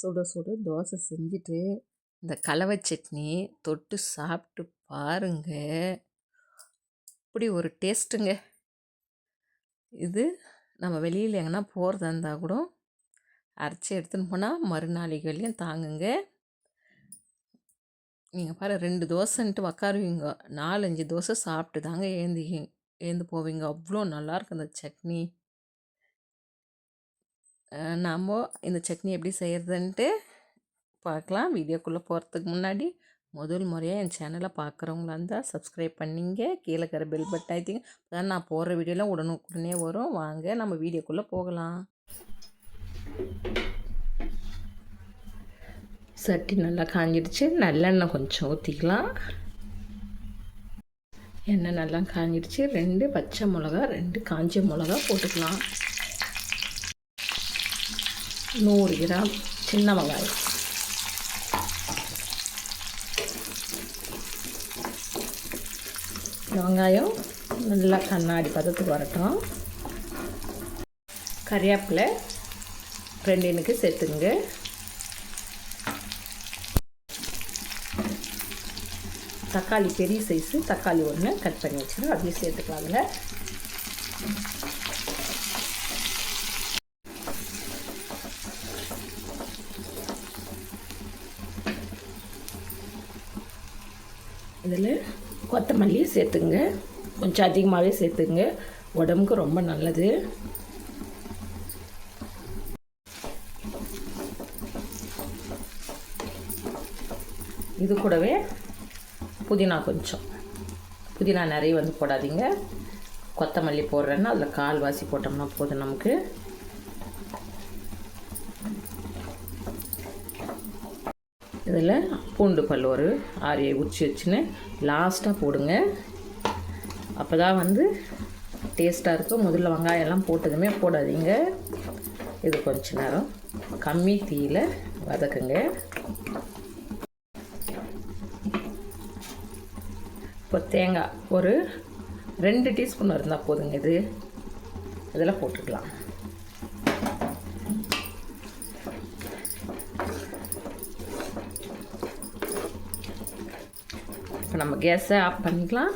சுட சுட தோசை செஞ்சுட்டு இந்த கலவை சட்னி தொட்டு சாப்பிட்டு பாருங்க. இப்படி ஒரு டேஸ்ட்டுங்க. இது நம்ம வெளியில் எங்கன்னா போகிறதா இருந்தால் கூட அரைச்சி எடுத்துன்னு போனால் மறுநாளைக்கு வரையும் தாங்குங்க. நீங்கள் பாரு 2 தோசைன்ட்டு உக்காருவீங்க, 4-5 தோசை சாப்பிட்டு தாங்க ஏந்து போவீங்க. அவ்வளோ நல்லாயிருக்கும் இந்த சட்னி. நாம் இந்த சட்னி எப்படி செய்கிறதுன்ட்டு பார்க்கலாம். வீடியோக்குள்ளே போகிறதுக்கு முன்னாடி முதல் முறையாக என் சேனலை பார்க்குறவங்களா இருந்தால் சப்ஸ்கிரைப் பண்ணிங்க, கீழே இருக்கிற பெல் பட்டன் ஆயிடுங்க. அதான் நான் போடுற வீடியோலாம் உடனுக்குடனே வரும். வாங்க நம்ம வீடியோக்குள்ளே போகலாம். சட்டி நல்லா காஞ்சிடுச்சு. நல்லெண்ணெய் கொஞ்சம் ஊற்றிக்கலாம். எண்ணெய் நல்லா காஞ்சிடுச்சு. 2 பச்சை மிளகா, 2 காஞ்ச மிளகா போட்டுக்கலாம். 100 கிராம் சின்ன வெங்காயம், வெங்காயம் நல்லா கண்ணாடி பதத்துக்கு வரட்டும். கறிவேப்பிலை 2 எனக்கு சேர்த்துங்க. தக்காளி பெரிய சைஸு தக்காளி 1 கட் பண்ணி வச்சுருக்கேன், அப்படியே சேர்த்துக்கலாங்க. இதில் கொத்தமல்லி சேர்த்துங்க, கொஞ்சம் அதிகமாகவே சேர்த்துங்க, உடம்புக்கு ரொம்ப நல்லது. இது கூடவே புதினா, கொஞ்சம் புதினா நிறைய போடாதீங்க. கொத்தமல்லி போடுறேன்னா அதில் கால்வாசி போட்டோம்னா போதும் நமக்கு. இதில் பூண்டு பல் ஒரு 6-7 உரிச்சு வச்சுன்னு லாஸ்ட்டாக போடுங்க. அப்போ தான் டேஸ்ட்டாக இருக்கும். முதல்ல வெங்காயம்லாம் போட்டதுமே போடாதீங்க. இது கொஞ்ச நேரம் கம்மி தீயில் வதக்குங்க. இப்போ தேங்காய் ஒரு 2 டீஸ்பூன் இருந்தால் போதுங்க. இதெல்லாம் போட்டுக்கலாம். இப்போ நம்ம கேஸை ஆஃப் பண்ணிக்கலாம்.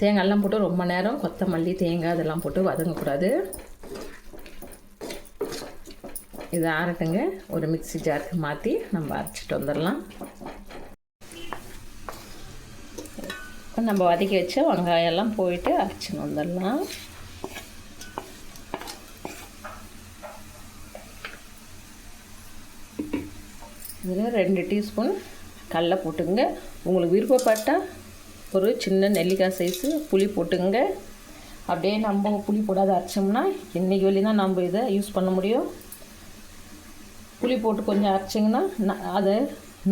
தேங்காயெல்லாம் போட்டு ரொம்ப நேரம் கொத்தமல்லி தேங்காய் இதெல்லாம் போட்டு வதங்கக்கூடாது. இதை ஆறட்டுங்க. ஒரு மிக்ஸி ஜாருக்கு மாற்றி நம்ம அரைச்சிட்டு வந்துடலாம். நம்ம வதக்கி வச்ச வெங்காயம்லாம் போயிட்டு அரைச்சின்னு வந்துடலாம். இதில் 2 டீஸ்பூன் கடலை போட்டுங்க. உங்களுக்கு விருப்பப்பட்டால் ஒரு சின்ன நெல்லிக்காய் சைஸு புளி போட்டுங்க. அப்படியே நம்ம புளி போடாத அரைச்சோம்னா இன்றைக்கி வெளியே தான் நம்ம இதை யூஸ் பண்ண முடியும். புளி போட்டு கொஞ்சம் அரைச்சிங்கன்னா அதை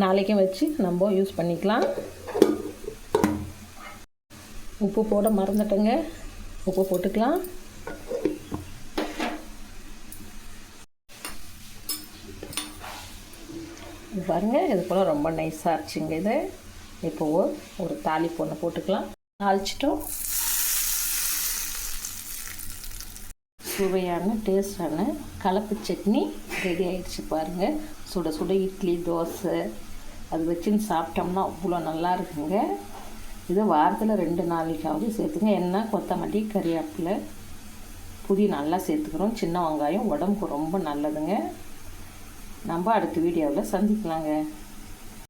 நாளைக்கும் வச்சு நம்ம யூஸ் பண்ணிக்கலாம். உப்பு போட மறந்துட்டேங்க, உப்பு போட்டுக்கலாம். இது பாருங்கள், இது போல் ரொம்ப நைஸாக அரைச்சிங்க. இது இப்போது ஒரு தாளிப்பு ஒன்று போட்டுக்கலாம். தாளிச்சிட்டோம். சுவையான டேஸ்டான கலப்பு சட்னி ரெடி ஆகிடுச்சு பாருங்கள். சுட சுட இட்லி தோசை அது வச்சுன்னு சாப்பிட்டோம்னா அவ்வளோ நல்லா இருக்குங்க. இது வாரத்தில் 2 நாளைக்காவது சேர்த்துங்க. எண்ணெய், கொத்தமல்லி, கறிவேப்பிலை, புதினா நல்லா சேர்த்துக்கிறோம். சின்ன வெங்காயம் உடம்புக்கு ரொம்ப நல்லதுங்க. நம்ம அடுத்த வீடியோவில் சந்திக்கலாங்க.